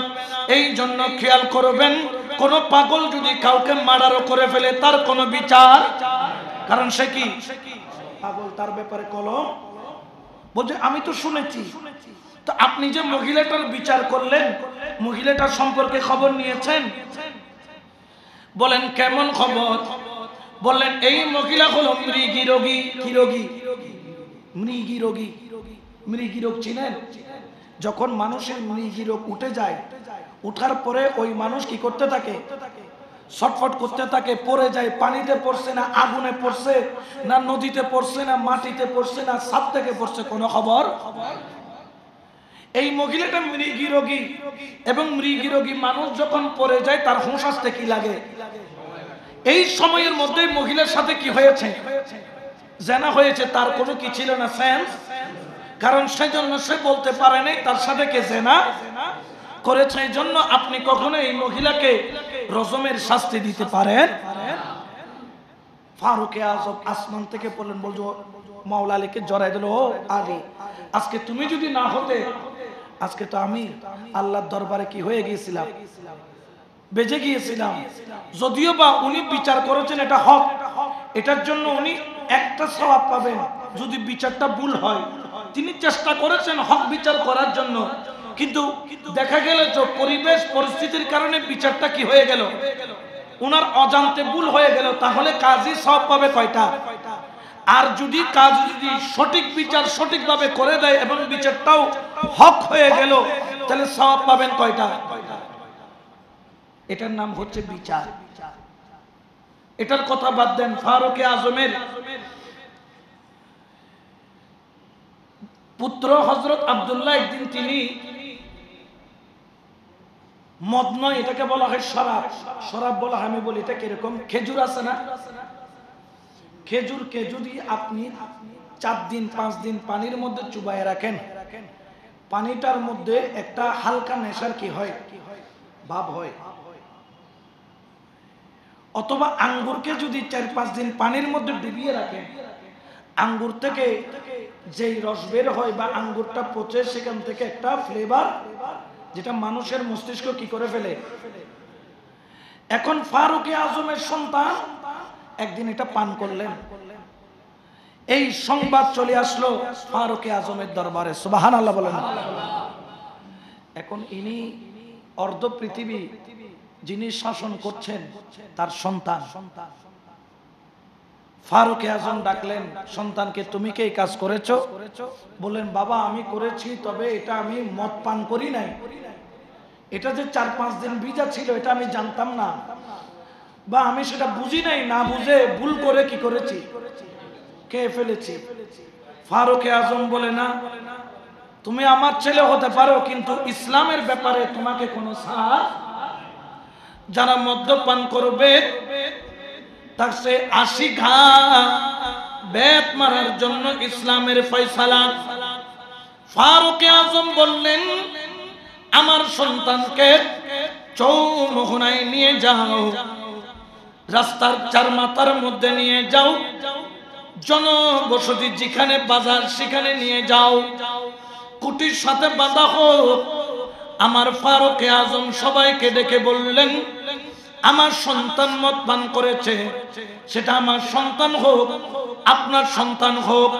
এই জন্য খেয়াল করবেন, কোন পাগল যদি কাউকে মার্ডারও করে ফেলে তার কোনো বিচার, কারণ সে কি পাগল, তার ব্যাপারে কলম বলছে। আমি তো শুনেছি। তো আপনি যে মহিলাটার বিচার করলেন, মহিলাটার সম্পর্কে খবর নিয়েছেন? বলেন কেমন খবর? বললেন এই মহিলা হলো মৃগী রোগী। কি রোগী? মৃগী রোগী। মৃগী রোগ চিনেন? যখন মানুষের মৃগী রোগ উঠে যায়, উঠার পরে ওই মানুষ কি করতে থাকে? ছটফট করতে থাকে, পড়ে যায়। পানিতে পড়ছে না আগুনে পড়ছে, না নদীতে পড়ছে, না মাটিতে পড়ছে, না ছাদ থেকে পড়ছে, কোনো খবর। এই মহিলাটা মৃগী রোগী, এবং মৃগী রোগী মানুষ যখন পড়ে যায় তার হুঁশ আসতে কি লাগে? এই সময়ের মধ্যে মহিলার সাথে কি হয়েছে? জানা হয়েছে। তার কোনো কি ছিল না, সেন্স। কারণ সেই জন্য সে বলতে পারে নাই তার সাথে কে জেনা করেছে। এই জন্য আপনি কখনো এই মহিলাকে রজমের শাস্তি দিতে পারেন। ফারুক আজম আসমান থেকে বললেন, বলছো মাওলা আলীকে জড়াই দিল, ও আলী, আজকে তুমি যদি না হতে, আজকে তো আমি আল্লাহর দরবারে কি হয়ে গিয়েছিলাম, বেজে গিয়েছিলাম। যদিও বা উনি বিচার করেছেন এটা হক, এটার জন্য উনি একটা সওয়াব পাবেন। যদি বিচারটা ভুল হয়, তিনি চেষ্টা করেছেন হক বিচার করার জন্য, কিন্তু দেখা গেল যে পরিবেশ পরিস্থিতির কারণে বিচারটা কি হয়ে গেল, উনার অজান্তে ভুল হয়ে গেল। তাহলে কাজী সওয়াব পাবে কয়টা? আর যদি কাজ যদি সঠিক বিচার সঠিকভাবে করে দেয় এবং বিচারটাও হক হয়ে গেল, তাহলে সওয়াব পাবেন কয়টা? এটার নাম হচ্ছে বিচার। এটার কথা বাদ দেন। ফারুক আজমের পুত্র হযরত আব্দুল্লাহ একদিন তিনি মদ নয়, এটাকে বলা হয় শরাব। শরাব বলা হয়, আমি বলি এটা কিরকম? খেজুর আছে না, খেজুরকে যদি আপনি 4 দিন 5 দিন পানির মধ্যে চুবায় রাখেন, পানিটার মধ্যে একটা হালকা নেশার কি হয়, ভাব হয়। অথবা আঙ্গুরকে যদি 4-5 দিন পানির মধ্যে ডুবিয়ে রাখেন, আঙ্গুর থেকে যেই রস বের হয় বা আঙ্গুরটা পচে সেখান থেকে একটা ফ্লেভার, যেটা মানুষের মস্তিষ্ক কি করে ফেলে। এখন ফারুক আজমের সন্তান একদিন এটা পান করলেন, এই সংবাদ চলে আসলো ফারুক আজমের দরবারে। সুবহানাল্লাহ বলেন। এখন ইনি অর্ধ পৃথিবী যিনি শাসন করছেন, তার সন্তান। ফারুক আজম ডাকলেন সন্তানকে, তুমি কি এই কাজ করেছো? বললেন, বাবা আমি করেছি, তবে এটা আমি মদ পান করি নাই। এটা যে 4-5 দিন ভিজা ছিল এটা আমি জানতাম না, বা আমি সেটা বুঝি নাই, না বুঝে ভুল করে কি করেছি, খেয়ে ফেলেছি। ফারুক আজম বলে, না, তুমি আমার ছেলে হতে পারো, কিন্তু ইসলামের ব্যাপারে তোমাকে কোনো ছাড়। যারা মদ্যপান করবে তার সে 80 ঘা বেত মারার জন্য ইসলামের ফয়সালা। ফারুক আজম বললেন, আমার সন্তানকে চৌমোহনায় নিয়ে যাও, রাস্তার 4 মাথার মধ্যে নিয়ে যাও, জনবসতি যেখানে বাজার সেখানে নিয়ে যাও, কুটির সাথে বাঁধা হোক। আমার ফারুক আজম সবাইকে ডেকে বললেন, আমার সন্তান মদ পান করেছে, সেটা আমার সন্তান হোক, আপনার সন্তান হোক,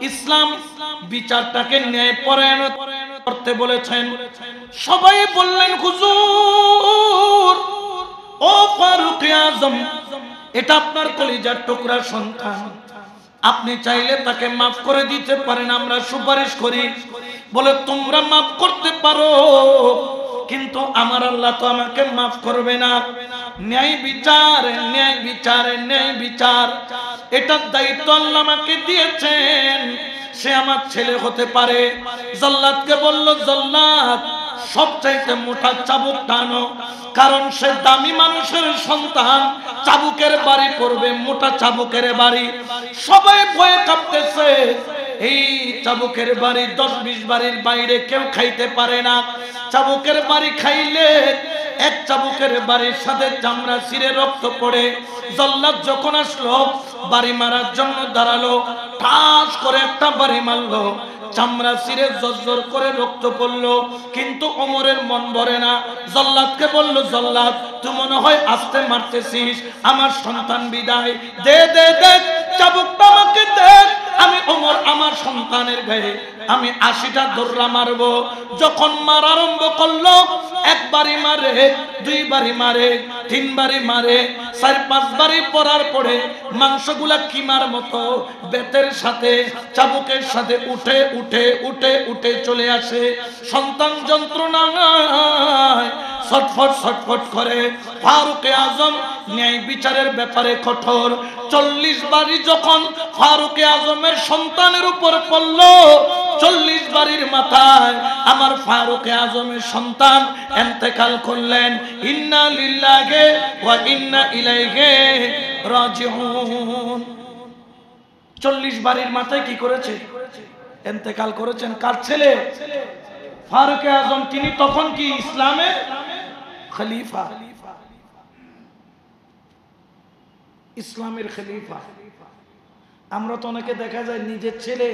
ইসলাম বিচারটাকে ন্যায়পরায়ণ করতে বলেছেন। সবাই বললেন, হুজুর, ও ফারুক আজম, এটা আপনার কলিজার টুকরা সন্তান, আপনি চাইলে তাকে মাফ করে দিতে পারেন, আমরা সুপারিশ করি। বলে, তোমরা মাফ করতে পারো, কিন্তু আমার আল্লাহ তো আমাকে মাফ করবে না। ন্যায় বিচার, ন্যায় বিচার, ন্যায় বিচার, এটার দায়িত্ব আল্লাহ আমাকে দিয়েছেন। সে আমার ছেলে হতে পারে। জল্লাদকে বলল, জল্লাদ, সবচাইতে মোটা চাবুক টানো, কারণ সে দামি মানুষের সন্তান, চাবুকের বাড়ি পড়বে, মোটা চাবুকের বাড়ি। সবাই ভয়ে কাঁপতেছে, এই চাবুকের বাড়ি 10-20 বাড়ির বাইরে কেউ খাইতে পারে না। চাবুকের বাড়ি খাইলে এক চাবুকের বাড়ির সাথে চামড়া ছিঁড়ে রক্ত পড়ে। জল্লাদ যখন আসলো বাড়ি মারার জন্য দাঁড়ালো, ঠাস করে একটা বাড়ি মারলো, চামড়া ছিঁড়ে জর্জর করে রক্ত পড়লো, কিন্তু ওমরের মন ভরে না। জল্লাদকে বলল, জল্লাদ, তুই মনে হয় আস্তে মারতেছিস, আমার সন্তান বিদায় দে, দে, দে, চাবুকটা আমাকে দে, আমি ওমর আমার সন্তানের গায়ে আমি 80টা দৌড়া মারবো। যখন মারা আরম্ভ করলো, একবারই মারে, দুইবারই মারে, তিনবারই মারে, 4-5 বারই পরার পরে মাংসগুলা কিমার মতো বেতের সাথে চাবুকের সাথে উঠে উঠে উঠে উঠে চলে আসে। সন্তান যন্ত্রণায় ছটফট ছটফট করে। ফারুকে আজম ন্যায় বিচারের ব্যাপারে কঠোর। 40 বারই যখন ফারুকে আজমের সন্তানের উপর পড়ল, 40 বাড়ির মাথায় আমার ফারুকে আজমের সন্তান ইন্তেকাল করলেন। ইন্না লিল্লাহি ওয়া ইন্না ইলাইহি রাজিউন। 40 বাড়ির মাথায় কি করেছে? ইন্তেকাল করেছেন। কার ছেলে? ফারুকে আজম। তিনি তখন কি ইসলামের খলিফা, ইসলামের খলিফা। আমরা তো অনেকে দেখা যায় নিজের ছেলে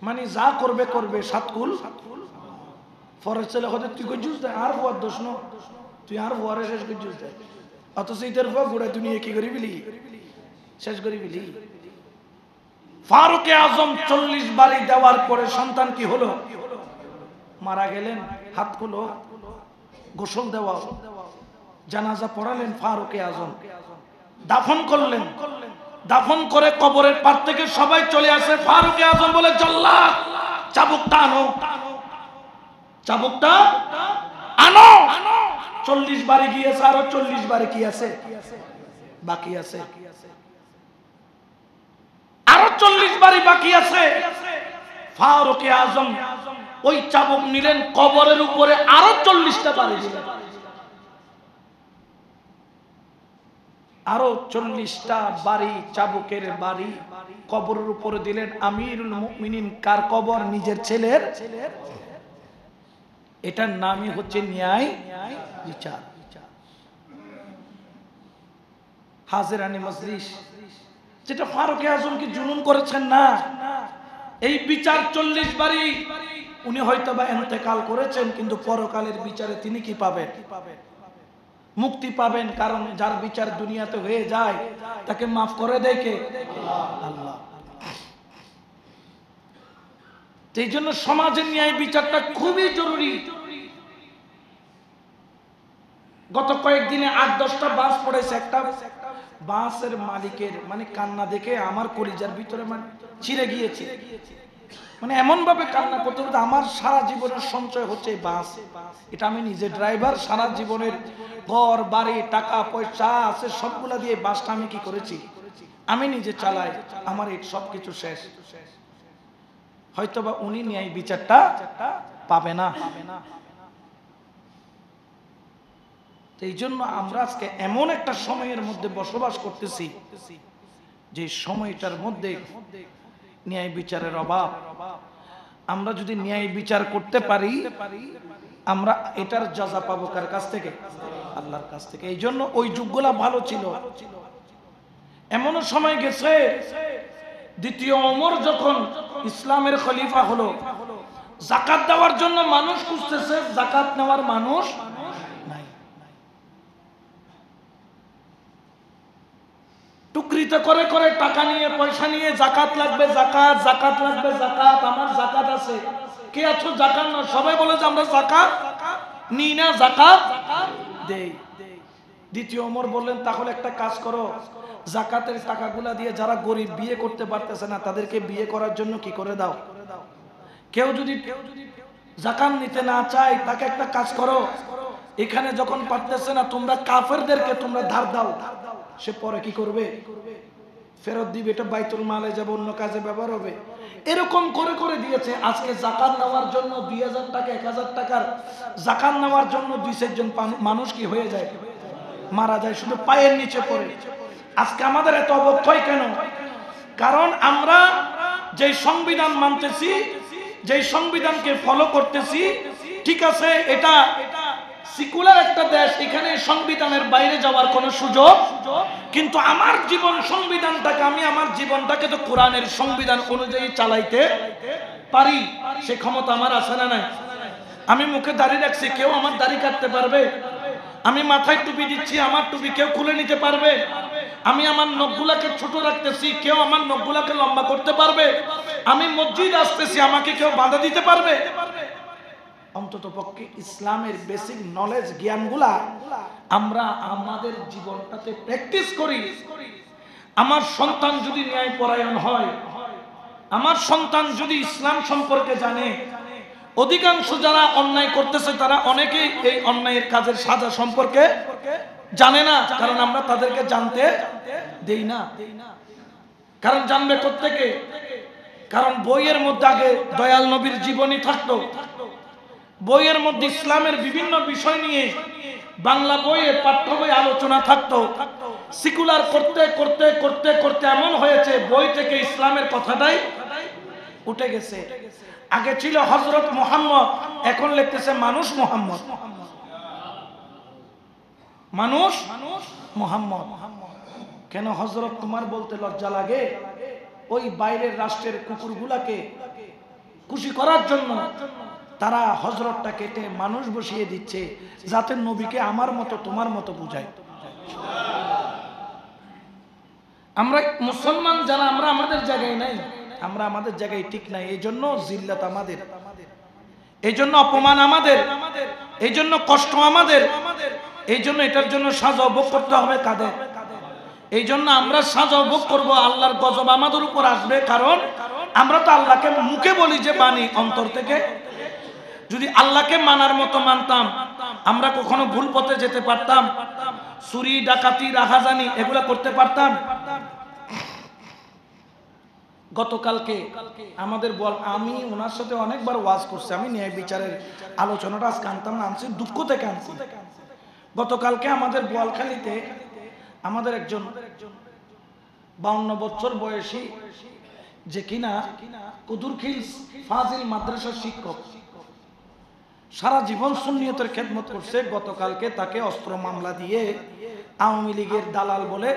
মানে যা করবে করবে, সাতকুল ফরের ছেলে হতে তুই কই জুস দেয় আর হওয়ার দোষ ন, তুই আর হওয়ারে শেষ করে জুস দেয়। অথচ ইদের পর গোড়া দুনিয়া কি করি বিলি শেষ করি বিলি। ফারুকে আজম 40 বাড়ি দেওয়ার পরে সন্তান কি হলো? মারা গেলেন। হাত খুলো, গোসল দেওয়া, জানাজা পড়ালেন ফারুকে আজম, দাফন করলেন। দাফন করে কবরের পার থেকে সবাই চলে আসে। ফারুকে আজম বলে, জল্লাদ চাবুকটা আনো, চাবুকটা আনো। 40 বাড়ি গিয়েছে, আরো 40 বাড়ি কি আছে বাকি আছে, আরো 40 বাড়ি বাকি আছে। ফারুকে আজম ওই চাবুক নিলেন, কবরের উপরে আরো 40টা বাড়ি দিলেন, আরো 40টা বাড়ি, চাবুকের বাড়ি কবরের উপরে দিলেন। আমিরুল মুমিনিন কার কবর? নিজের ছেলের। এটার নামই হচ্ছে ন্যায় বিচার। হাজিরানি মজলিস, যেটা ফারুকে আজম কি জুলুম করেছেন না, এই বিচার 40 বাড়ি। উনি হয়তো বা ইন্তেকাল করেছেন, কিন্তু পরকালের বিচারে তিনি কি পাবেন? মুক্তি পাবেন। কারণ যার বিচার দুনিয়াতে হয়ে যায় তাকে মাফ করে দেয় কে? আল্লাহ। এই জন্য সমাজের ন্যায় বিচারটা খুবই জরুরি। গত কয়েকদিনে 8-10টা বাস পড়েছে। একটা বাসের মালিকের মানে কান্না দেখে আমার কলিজার ভিতরে মানে ছিঁড়ে গিয়েছে। মানে এমন ভাবে কান্না করতে করতে আমার সারা জীবনের সঞ্চয় হচ্ছে এই বাস। এটা আমি নিজে ড্রাইভার, সারা জীবনের ঘর বাড়ি টাকা পয়সা আছে সবগুলা দিয়ে বাসটা আমি কি করেছি, আমি নিজে চালাই। আমার এই সবকিছু শেষ। হয়তোবা উনি ন্যায় বিচারটা পাবে না। এই জন্য আমরা আজকে এমন একটা সময়ের মধ্যে বসবাস করতেছি যে সময়টার মধ্যে ন্যায় বিচারের অভাব। আমরা যদি ন্যায় বিচার করতে পারি, আমরা এটার যাজা পাবো কার কাছ থেকে? আল্লাহর কাছ থেকে। এই জন্য ওই যুগগুলা ভালো ছিল। এমনও সময় গেছে, দ্বিতীয় ওমর যখন ইসলামের খলিফা হলো, যাকাত দেওয়ার জন্য মানুষ খুঁজতেছে, যাকাত নেওয়ার মানুষ নাই। টুকরিতে করে করে টাকা নিয়ে পয়সা নিয়ে যাকাত লাগবে, যাকাত, যাকাত লাগবে, যাকাত, আমার যাকাত আছে। কে আছো যাকাত না? সবাই বলে যে আমরা যাকাত নিই না, যাকাত দেই। দ্বিতীয় ওমর বললেন, তাহলে একটা কাজ করো, যাকাতের টাকাগুলা দিয়ে যারা গরিব বিয়ে করতে পারতেছে না তাদেরকে বিয়ে করার জন্য কি করে দাও। কেউ যদি যাকাত নিতে না চায় তাকে একটা কাজ করো, এখানে যখন পারতেছে না তোমরা কাফেরদেরকে তোমরা ধার দাও, সে পরে কি করবে? ফেরত দিবে, এটা বাইতুল মালে যাবে, অন্য কাজে ব্যবহার হবে। এরকম করে করে দিয়েছে। আজকে যাকাত নেওয়ার জন্য 2000 টাকা 1000 টাকার যাকাত নেওয়ার জন্য 2-4 জন মানুষ কি হয়ে যায়, মারা যায়, শুধু পায়ের নিচে পড়ে। আজকে আমাদের এত অবক্ষয় কেন? কারণ আমরা যে সংবিধান মানতেছি, যে সংবিধানকে ফলো করতেছি, ঠিক আছে এটা সেকুলার একটা দেশ, এখানে সংবিধানের বাইরে যাওয়ার কোনো সুযোগ, কিন্তু আমার জীবন সংবিধানটাকে, আমি আমার জীবনটাকে তো কোরআনের সংবিধান অনুযায়ী চালাইতে পারি। সে ক্ষমতা আমার আছে না নাই? আমি মুখে দাড়ি রাখছি, কেউ আমার দাড়ি কাটতে পারবে? আমি মাথায় টুপি দিচ্ছি, আমার টুপি কেউ খুলে নিতে পারবে? আমি আমার নখগুলাকে ছোট রাখতেছি, কেউ আমার নখগুলাকে লম্বা করতে পারবে? আমি মসজিদ আসতেছি, আমাকে কেউ বাধা দিতে পারবে? অন্তত পক্ষে ইসলামের বেসিক নলেজ জ্ঞানগুলা আমরা আমাদের জীবনটাতে প্র্যাকটিস করি। আমার সন্তান যদি ন্যায়পরায়ণ হয়, আমার সন্তান যদি ইসলাম সম্পর্কে জানে, অধিকাংশ যারা অন্যায় করতেছে তারা অনেকেই এই অন্যায়ের কাজের সাজা সম্পর্কে জানে না, কারণ আমরা তাদেরকে জানতে দেই না। কারণ জানবে কোত্থেকে? কারণ বইয়ের মধ্যে আগে দয়াল নবীর জীবনী থাকতো, বইয়ের মধ্যে ইসলামের বিভিন্ন বিষয় নিয়ে বাংলা বইয়ে পাঠ্য বই আলোচনা থাকতো। সিকুলার করতে করতে করতে করতে এমন হয়েছে বই থেকে ইসলামের কথাটাই উঠে গেছে। আগে ছিল হযরত মুহাম্মদ, এখন লিখতেছে মানুষ মুহাম্মদ, মানুষ মুহাম্মদ। কেন হযরত তোমার বলতে লজ্জা লাগে? ওই বাইরের রাষ্ট্রের কুকুরগুলাকে খুশি করার জন্য তারা হযরতটা কেটে মানুষ বসিয়ে দিচ্ছে, যাতে নবীকে আমার মতো তোমার মতো বুঝায়। আমরা মুসলমান যারা, আমরা আমাদের জায়গায় নাই, আমরা আমাদের জায়গায় ঠিক নাই। এই জন্য জিল্লাত আমাদের, এই জন্য অপমান আমাদের, এই জন্য কষ্ট আমাদের, এই জন্য এটার জন্য সাজা ভোগ করতে হবে কাদের? এই জন্য আমরা সাজা ভোগ করবো, আল্লাহর গজব আমাদের উপর আসবে। কারণ আমরা তো আল্লাহকে মুখে বলি যে মানি, অন্তর থেকে যদি আল্লাহকে মানার মতো মানতাম, আমরা কখনো ভুল পথে যেতে পারতাম? চুরি ডাকাতি রাহাজানি এগুলা করতে পারতাম? গতকালকে আমাদের আমি ওনার সাথে অনেকবার ওয়াজ করছি, আমি ন্যায় বিচারের আলোচনাটা আজকে আনতাম না, আনছি দুঃখ থেকে আনছি। গতকালকে আমাদের বোয়ালখালীতে আমাদের একজন 52 বছর বয়সী, যে কিনা কুদুরখিল ফাজিল মাদ্রাসার শিক্ষক, সারা জীবন সুন্নিয়তের খেদমত করছে। গতকালকে তাকে অস্ত্র মামলা দিয়ে আওয়ামী লীগের দালাল বলে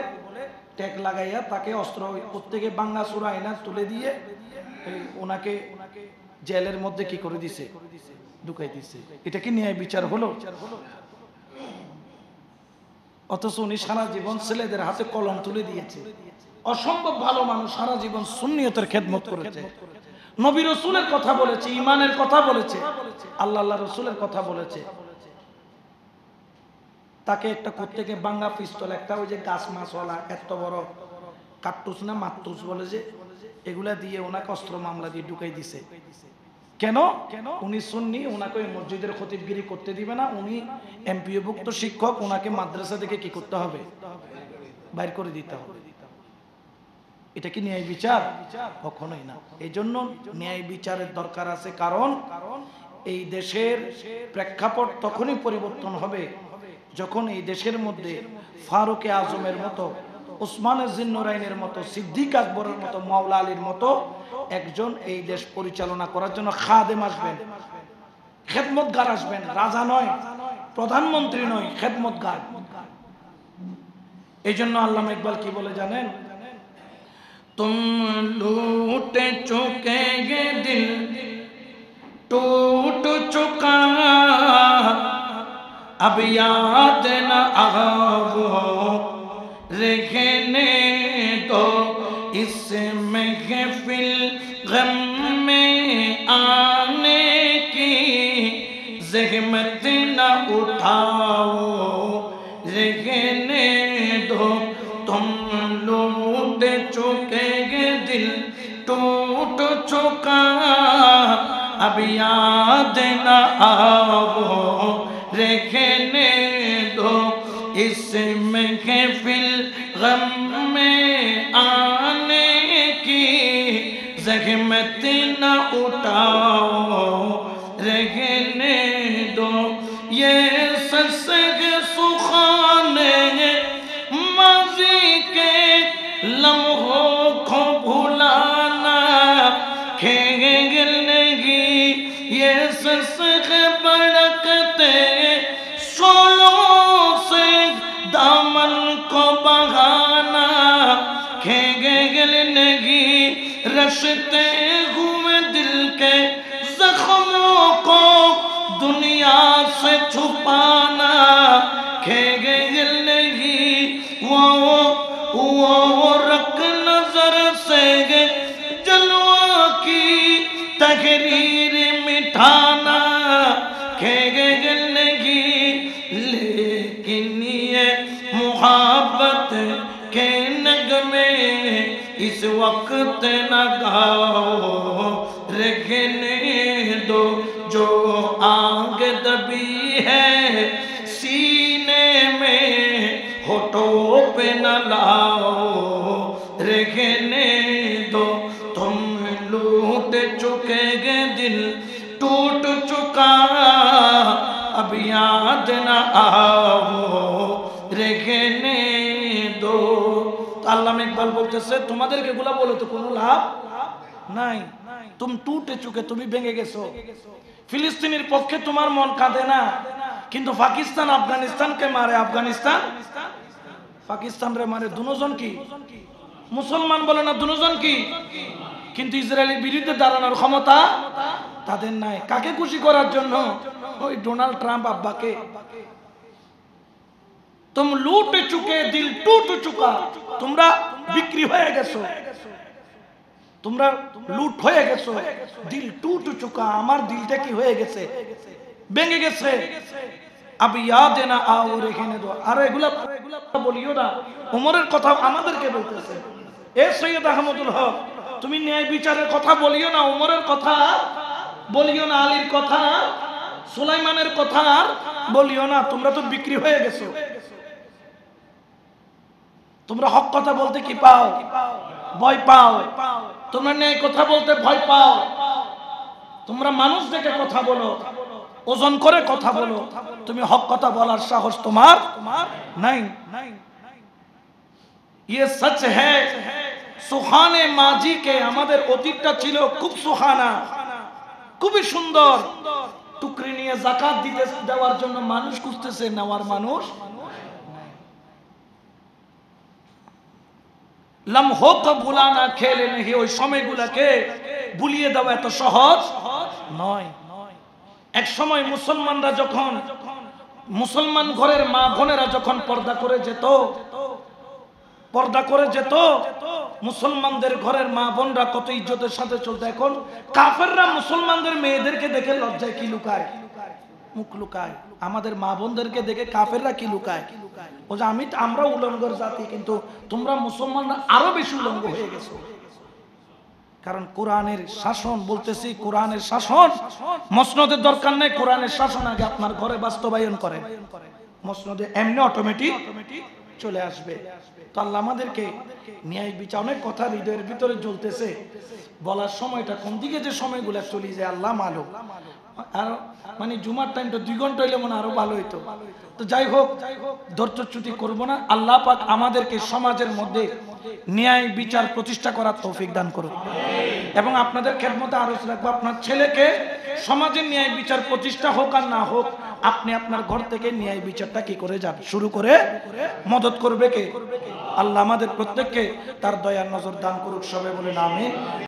ট্যাগ লাগাইয়া তাকে অস্ত্র প্রত্যেকে বাঙ্গা চূড়া আয়না তুলে দিয়ে ওনাকে জেলের মধ্যে কি করে দিছে, ঢুকাই দিছে। এটা কি ন্যায় বিচার হলো? অথচ উনি সারা জীবন ছেলেদের হাতে কলম তুলে দিয়েছে। অসম্ভব ভালো মানুষ, সারা জীবন সুন্নিয়তের খেদমত করেছে, নবী রসুলের কথা বলেছে, ইমানের কথা বলেছে, আল্লাহ রসুলের কথা বলেছে। তাকে একটা কোত্থেকে বাঙ্গা পিস্তল, একটা ওই যে গাছ মাছওয়ালা এত বড় কাট্টুস না মাত্তুস বলে যে, এগুলা দিয়ে ওনাকে অস্ত্র মামলা দিয়ে ঢুকাই দিছে। কেন? উনি সুন্নি, ওনাকে ওই মসজিদের খতিবগিরি করতে দিবে না। উনি এমপিওভুক্ত শিক্ষক, ওনাকে মাদ্রাসা থেকে কি করতে হবে? বাইর করে দিতে হবে। এটা কি ন্যায় বিচার? কখনোই না। এই জন্য ন্যায় বিচারের দরকার আছে। কারণ এই দেশের প্রেক্ষাপট তখনই পরিবর্তন হবে যখন এই দেশের মধ্যে ফারুক আজমের মতো, ওসমান জিন্নুরাইনের মতো, সিদ্দিক আকবরের মতো, মাওলা আলীর মতো একজন এই দেশ পরিচালনা করার জন্য খাদেম আসবেন, খেদমতগার আসবেন। রাজা নয়, প্রধানমন্ত্রী নয়, খেদমতগার। এই জন্য আল্লামা ইকবাল কি বলে জানেন? तुम लूट चुके ये दिल टूट चुका, अब याद न आओ रहने दो, इस महफिल गम में आने की ज़हमत न उठाओ रहने दो, तुम लूट चुके दिल टूट चुका, अब याद न आओ रहने दो, इस महफिल गम में आने की ज़हमत न उठाओ रहने दो, ये ससग सुखाने माज़ी के लम्हों को भुलाना खेल नहीं, ये ससग बड़कते शोलों से दामन को बहाना खेल नहीं, रश्ते हुए दिल के जख्मों को दुनिया से छुपाना खेल नहीं, वो तकदीर मिटाना खेगी लेकिन ये मोहब्बत के नगमे इस वक्त न गाओ रहने दो जो आग दबी है सीने में होठों पे न लाओ रहने दो तुम लूट चुके दिल टूट चुका अब याद न आओ रहने दो। तो अल्लामा इकबाल বলতেছে তোমাদেরকে এগুলা বলে তো কোনো লাভ নাই, তুমি টুটে চুকে তুমি ভেঙে গেছো। ফিলিস্তিনের পক্ষে তোমার মন কাঁদে না, কিন্তু পাকিস্তান আফগানিস্তানকে মারে, আফগানিস্তান পাকিস্তান রে মারে, দুজন কি মুসলমান বলে না, দুজন কি, কিন্তু ইসরায়েলের বিরুদ্ধে দাঁড়ানোর ক্ষমতা তাদের নাই। কাকে খুশি করার জন্য? ওই ডোনাল্ড ট্রাম্প আব্বাকে। तुम लूट चुके दिल टूट चुका, তোমরা বিক্রি হয়ে গেছো, তোমরা লুট হয়ে গেছো, দিল টুট চুকা, আমার দিলটা কি হয়ে গেছে, ভেঙে গেছে। अब याद ना आओ रहने दो। আর এগুলা বলিও না, ওমরের কথা আমাদেরকে বলতেছে। এ সৈয়দ আহমদুল হক, তুমি ন্যায় বিচারের কথা বলিও না, ওমরের কথা বলিও না, আলীর কথা, সুলাইমানের কথা বলিও না, তোমরা তো বিক্রি হয়ে গেছো। তোমরা হক কথা বলতে কি পাও? ভয় পাও। তোমরা ন্যায় কথা বলতে ভয় পাও। তোমরা মানুষ দেখে কথা বলো, ওজন করে কথা বলো, তুমি হক কথা বলার সাহস তোমার নাই। ये सच है सुहाने माजी के, আমাদের অতীতটা ছিল খুব সুহানা, খুবই সুন্দর। টুকরি নিয়ে যাকাত দিতে দেওয়ার জন্য মানুষ খুঁজতেছে, নেওয়ার মানুষ। লম্হো কো ভুলানা খেলে নেই, ওই সময়গুলোকে ভুলিয়ে দেওয়া এত সহজ নয়। এক সময় মুসলমানরা যখন, মুসলমান ঘরের মা বোনেরা যখন পর্দা করে যেত, মুসলমানদের ঘরের মা বোনরা কত ইজ্জতের সাথে চলতো। এখন কাফেররা মুসলমানদের মেয়েদেরকে দেখে লজ্জায় কি লুকায়, মুখ লুকায়। আমাদের মা বোনদেরকে দেখে কাফেররা কি লুকায়, ও যে আমরা উলঙ্গর জাতি, কিন্তু তোমরা মুসলমানরা আরো বেশি উলঙ্গ হয়ে গেছো। কারণ কোরআনের শাসন, বলতেছি কোরআনের শাসন, মসনদের দরকার নেই, কোরআনের শাসন আগে আপনার ঘরে বাস্তবায়ন করে, মসনদে এমনি অটোমেটিক চলে আসবে। তো আল্লাহ আমাদেরকে ন্যায় বিচার, অনেক কথা হৃদয়ের ভিতরে জ্বলতেছে, বলার সময়টা কোন দিকে যে সময়গুলো চলে যায় আল্লাহ মালুম। আর মানে জুমার টাইমটা 2 ঘন্টা হইলে মনে আরো ভালো হইতো। তো যাই হোক, ধৈর্যচ্যুতি করবো না। আল্লাহ পাক আমাদেরকে সমাজের মধ্যে ন্যায় বিচার প্রতিষ্ঠা করার তৌফিক দান করুন। এবং আপনাদের খেদমতে আরজ রাখবো, আপনার ছেলেকে সমাজের ন্যায় বিচার প্রতিষ্ঠা হোক আর না হোক, আপনি আপনার ঘর থেকে ন্যায় বিচারটা কি করে যান শুরু করে মদত করবে কে? আল্লাহ আমাদের প্রত্যেককে তার দয়ার নজর দান করুক। সবাই বলেন আমিন।